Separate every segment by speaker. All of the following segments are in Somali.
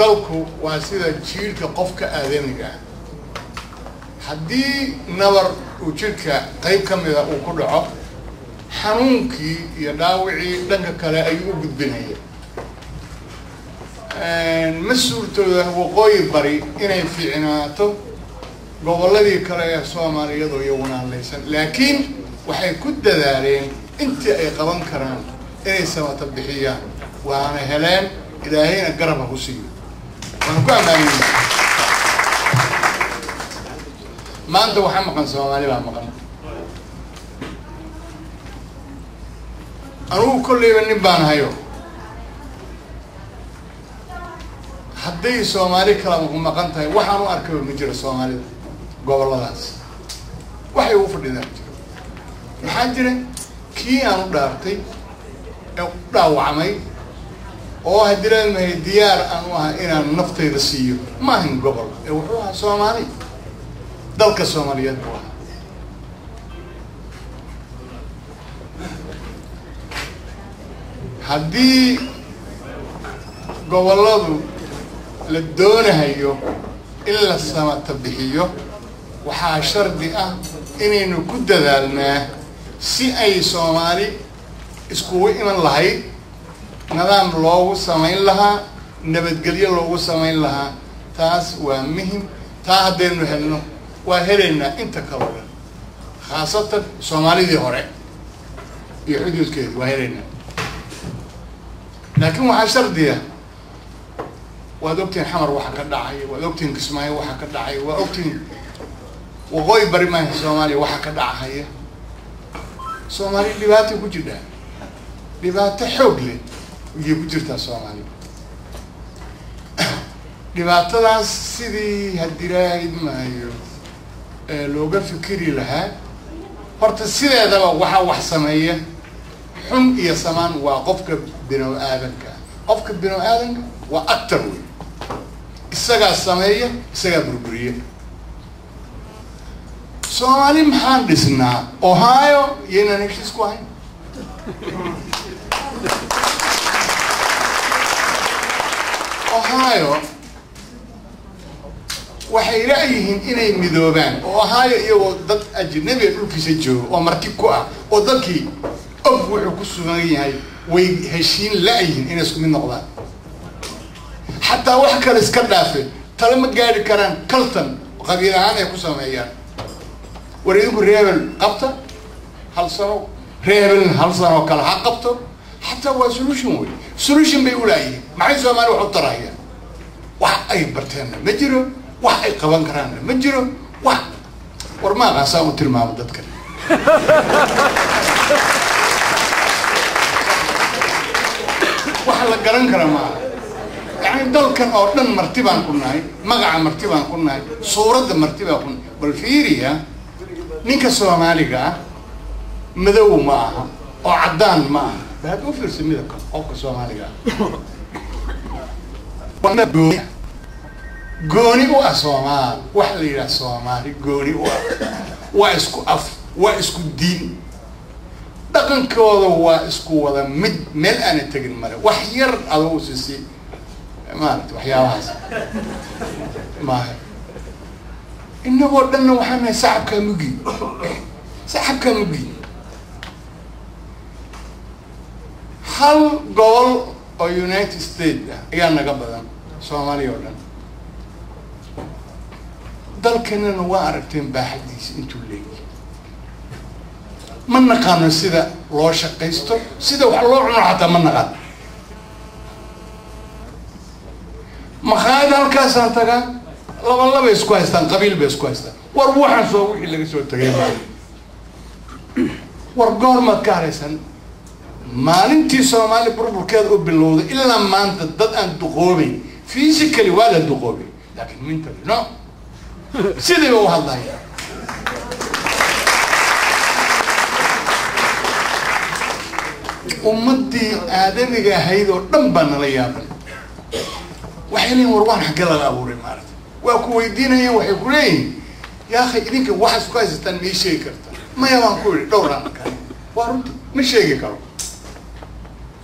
Speaker 1: dalku waa sida jiilka qofka aadamiga ah haddii nabar uu jirka qayb ka mida uu ku dhaco xanuunkii iyo dhaawicii dhanka kale ayuu u gudbinaya ma suurtooda waqooyi bari inay fiicnaato gobolladii kale ee Soomaaliyeed oo iyaguna hadlaysan laakiin waxay ku dadaaleen intii ay qaban karaan inay sabata bixiyaan waana heleen ilaahayna garab ku siiyo waan ku amaanin maanta waxaan maqan Soomaali baa maqan anugu kolleyba nin baan hayo hadday Soomaali kala maqan tahay waxaan u arkay ma jiro Soomaalida goboladaas waxay u fadhiyaan maxaa jira kii aan u dhaartay ee dhaawacmay oo hadiraan ma diyaar aan u ahaa inaan naftayda siiyo ma ahin gobol ee wuxuu ahaa Soomaali dalka Soomaaliyeed buu ahaa haddii goboladu la doonayo in la samata bixiyo waxaa shardi ah inaynu ku dadaalnaa si ay Soomaali isku iman lahayd nidaam loogu samayn lahaa nabadgelyo loogu samayn lahaa taas waa muhiim taa haddaynu helno waa helaynaa inta kale khaasatan Soomaalidii hore iyo xuduudkeeda waa helaynaa laakiin waxaa shardi ah waad ogtiin xamar waxa ka dhacay waad ogtiin Kismaayo waxa ka dhacay waa ogtiin waqooyi bari ma Soomaaliya waxa ka dhacaya Soomaali dhibaato ku jirta dhibaato xoog leh iyo ku jirta Soomaali dhibaatadaas sidii hadiraahid maayo looga fikiri lahaa horta sideedaba waxa wax sameeya xun iyo samaan waa qofka bini'aadanka waa actor weey isaga sameeya isaga burburiye Soomaali maxaan dhisnaa Ohio yana heshiis ku hayn Ohio waxay raayihiin inay midoobaan Ohio iyagoo dad ajnabi dhulkiisa joogo oo marti ku ah oo dalkii og wuxuu ku sugan yahay way heshiin laayihiin inay isku mid noqdaan حتى واحد كان اسكندافي ترى ما قاعد كران كلتن قبيلة هذا يكون سمايان وريدك ريبل قبته هل صاروا ريبل هل صاروا كلا قبته حتى هو سولوشن بيقول أيه معي زمان وحط رايه واحد أي برتنا مجرو واحد أي قبان كران مجرو واحد ورما غاساو ترمام ضدك واحد لقرن كرام يعني دول كان أردن مرتبان كناي مقع مرتبان كناي صورة مرتبان كن بالفيريا نيك الصومالية مذو معها أو عدان معها بهذا وفر سميدك أو الصومالية ونبوي جوني وأصومال وحلي الصومالي جوني واسكو واسكو دين دقن كوضا واسكو وضا مل أنا تجن مرة وحير أضو سيسي ما وحياة ما هي إنه ودنا وحنا سحب كمجي هل قول أو يونايتد ستيت يعني قبلا سومالي ولا دل كنا نوارتين بحديث انتو ليه من نقانو سيدا لو شقيستو سيدا وحلو عنو حتى من نقان مخايد هالكاس انتقان لما بيسكو هستان قبيل بيسكو هستان وروحان سو وحي اللي سو تغيب ورقور ما كاريسان maalintii Soomaali burburkeed u bilowday ilaa maanta dad aan duqoobay physically wala duqoobay laakiin mentally no sidii uu hadlay ummadii aadamiga ahayd oo dhan baan la yaabay waxay warwaan xaq la abuuray maarta waa ku weydiinayeen waxay ku leeyihiin yaa akhi idinka waxa isku haystaan ma sheegi karta ma yaan ku yiri dhowraan ka waa runtii ma sheegi karo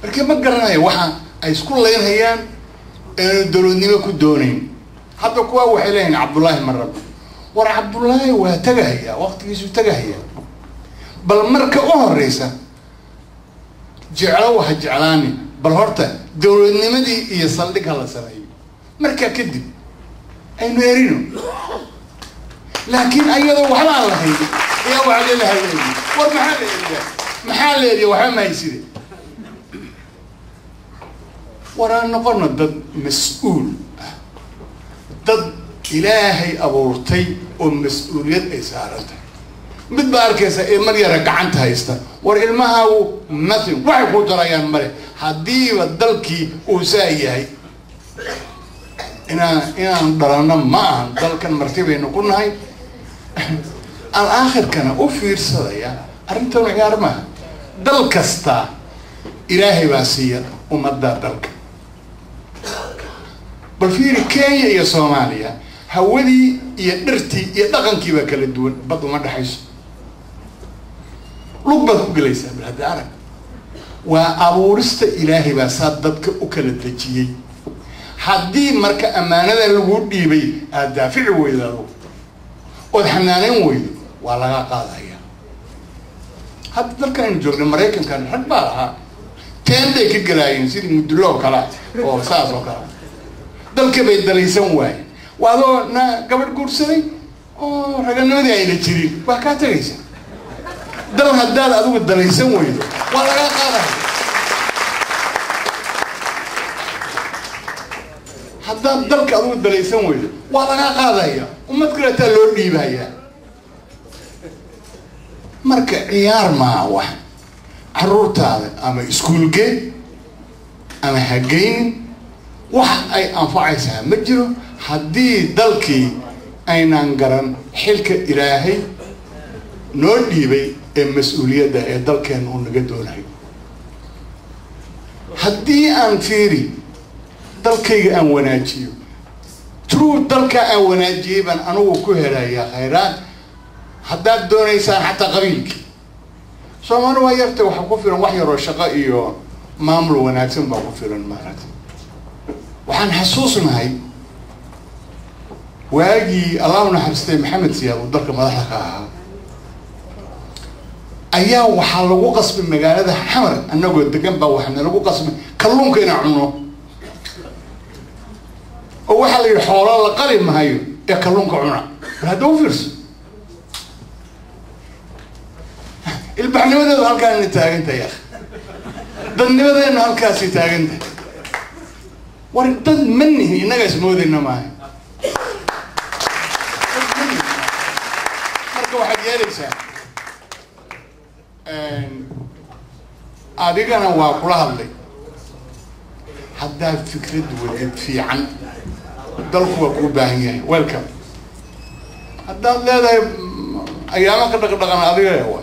Speaker 1: markii ma garanayo waxa ay isku leeyahayaan إنه دولني ما كدونين حتى كوا وحلين عبد الله مرة ور عبد الله وتجاهيا وقت يسوي تجاهيا بل مركة أهريسة جعلوها جعلاني بل هرتا دولني ما دي يصلك هلا سرعي مركة كدي أي نيرينو لكن أيضا وحلا الله هي يا وعلي الله هي محل اللي وحما يصير ورانا قلنا ضد مسؤول ضد إلهي أبورتي ومسؤولية إسارته بدباركيسا إيه مريا رجعنتها يستا ورإلمها ومثل وحي قدريان مري هدي ودلكي وسايهي إنا ندرنا معا دل كان مرتبين نقولنا هاي الآخر كان أوفير صدايا أرنتون عيار ما دل كستا إلهي باسية ومدى دلك بالفير كينيا يا صوماليا هودي يدرتي يدغن كيبا كلا دوون بدو ما دحيس لقبة قليسة بالهذا عرق وأبورست إلهي باسات ددك أكل الدجيي حدي مركا أمانة الوجود يبي الدافع ويدارو والحنانين ويد ولا قاعد هي حتى ذلك إن جورج المريكان كان حد بارها كان ذيك الجلاين سيد مدلو كلا أو ساس وكلا ذلك بيدليسون واي وهذا نا قبل كورسي أو رجعنا ذي عيلة تري وكاتريسا دل هدال أدو بدليسون ويد ولا قاعد حتى ذلك أدو بدليسون ويد ولا قاعد هي وما تقدر تلون لي بهاي مركا عيار ما واحد عرورت هذا أما إسكول جي أما هجين واحد أي أنفعيسها مجرو حدي دلكي أين أنقرن حلك إلهي نودي بي المسؤولية ده دلكي أنه نقدون هاي حدي أنفيري دلكي أن وناجيو ترو دلكي أن وناجيو بان أنو كهلا يا خيرات حداد دونيسان حتى قبيلك سوما نوا يرتي waxa ku filan wax yar oo shaqo iyo maamul wanaagsan baa ku filan maarad waxaan xasuusnahay waagi Allahu naxariistay Maxamed Siyaad oo dalka madaxda ka ahaa ayaa waxa lagu qasbay magaalada Xamar anagoo degan baa waxna lagu qasbay kalluunka inaan cuno oo waxa la yiraahdo xoolo la qali maayo ee kalluunka cuna hada u fiirso البحنوده هالكان نتاجنت يا أخي ضنبه إنه هالكاسي تاجنت ورد مني إنك اسمه إنه معي مركو واحد يالس أديك أنا واقولها لي حتى فكرة ولد في عن ضلك وكوباهية ويلكم حتى لا أيامك دقنا أديك يا هو